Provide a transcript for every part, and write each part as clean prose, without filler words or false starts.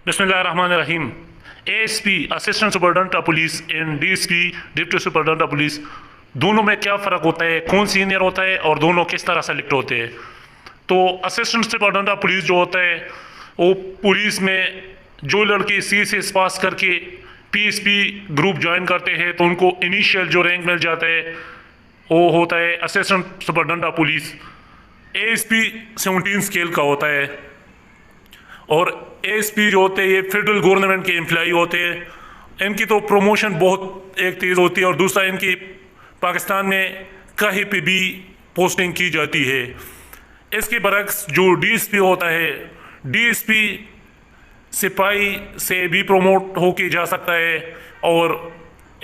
बिस्मिल्लाहिर्रहमानिर्रहीम। ASP assistant superintendent of police and DSP deputy superintendent of police, दोनों में क्या फ़र्क होता है, कौन सीनियर होता है और दोनों किस तरह सेलेक्ट होते हैं? तो असिस्टेंट सुपरडेंट ऑफ पुलिस जो होता है वो पुलिस में जो लड़के CSS पास करके PSP ग्रुप ज्वाइन करते हैं तो उनको इनिशियल जो रैंक मिल जाता है वो होता है assistant superintendent of police. ASP 17 scale का होता है और ASP जो होते हैं ये फेडरल गवर्नमेंट के एम्प्लॉई होते हैं। इनकी तो प्रमोशन बहुत एक तेज़ होती है और दूसरा इनकी पाकिस्तान में कहीं पे भी पोस्टिंग की जाती है। इसके बरक्स जो DSP होता है, DSP सिपाही से भी प्रमोट होके जा सकता है और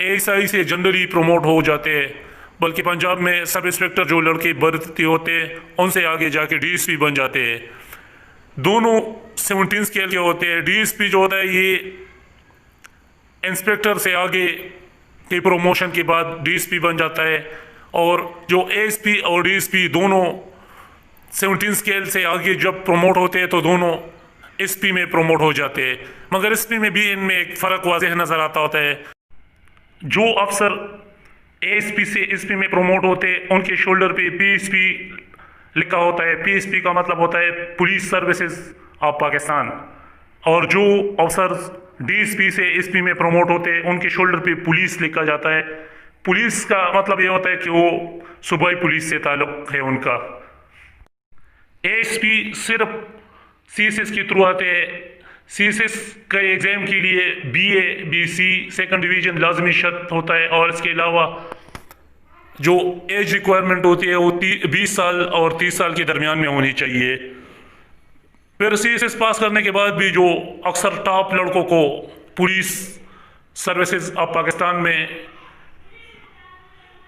ASI से जनरली प्रमोट हो जाते हैं, बल्कि पंजाब में सब इंस्पेक्टर जो लड़के भर्ती होते हैं उनसे आगे जाके DSP बन जाते हैं। दोनों 17 स्केल के होते हैं। DSP जो होता है ये इंस्पेक्टर से आगे के प्रमोशन के बाद DSP बन जाता है और जो ASP और DSP दोनों 17 स्केल से आगे जब प्रमोट होते हैं तो दोनों SP में प्रमोट हो जाते हैं। मगर SP में भी इनमें एक फ़र्क वाज़ेह नज़र आता होता है। जो अफसर ASP से SP में प्रमोट होते हैं उनके शोल्डर पे PSP लिखा होता है। PSP का मतलब होता है पुलिस सर्विसेज ऑफ पाकिस्तान। और जो अफसर DSP से SP में प्रमोट होते हैं उनके शोल्डर पे पुलिस लिखा जाता है। पुलिस का मतलब ये होता है कि वो सूबाई पुलिस से ताल्लुक़ है उनका। ASP सिर्फ CSS के थ्रू आते हैं। CSS का एग्ज़ाम के लिए BA BC सेकंड डिवीज़न लाजमी शर्त होता है और इसके अलावा जो एज रिक्वायरमेंट होती है वो 20 साल और 30 साल के दरमियान में होनी चाहिए। फिर CSS पास करने के बाद भी जो अक्सर टॉप लड़कों को पुलिस सर्विसेज ऑफ पाकिस्तान में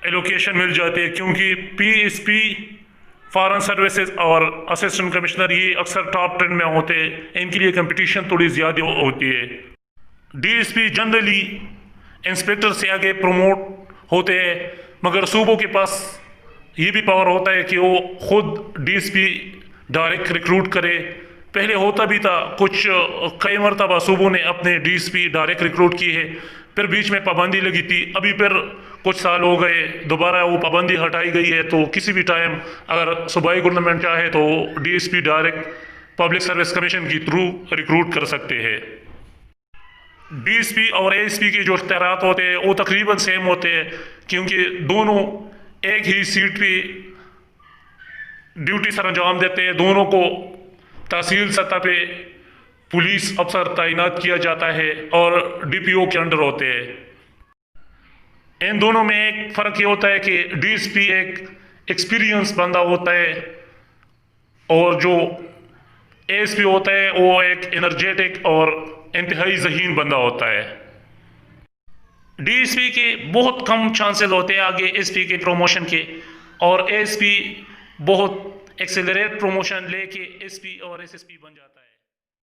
एलोकेशन मिल जाती है, क्योंकि PSP फॉरेन सर्विसेज और असिस्टेंट कमिश्नर ये अक्सर टॉप 10 में होते हैं। इनके लिए कंपटीशन थोड़ी ज़्यादा होती है। DSP जनरली इंस्पेक्टर से आगे प्रमोट होते हैं, मगर सूबों के पास ये भी पावर होता है कि वो खुद DSP डायरेक्ट रिक्रूट करे। पहले होता भी था, कुछ कई मरतबा सूबों ने अपने DSP डायरेक्ट रिक्रूट की है, फिर बीच में पाबंदी लगी थी। अभी फिर कुछ साल हो गए दोबारा वो पाबंदी हटाई गई है, तो किसी भी टाइम अगर सूबाई गवर्नमेंट चाहे तो DSP direct public service commission के थ्रू रिक्रूट कर सकते हैं। DSP और ASP के जो इख्तियारात होते हैं वो तकरीबन सेम होते हैं, क्योंकि दोनों एक ही सीट पे ड्यूटी सर अंजाम देते हैं। दोनों को तहसील सतह पे पुलिस अफसर तैनात किया जाता है और DPO के अंडर होते हैं। इन दोनों में एक फ़र्क ये होता है कि DSP एक एक्सपीरियंस बंदा होता है और जो ASP होता है वो एक एनर्जेटिक और इंतहाई ज़हीन बंदा होता है। DSP के बहुत कम चांसेस होते हैं आगे SP के प्रमोशन के, और ASP बहुत एक्सेलरेट प्रमोशन लेके SP और SSP बन जाता है।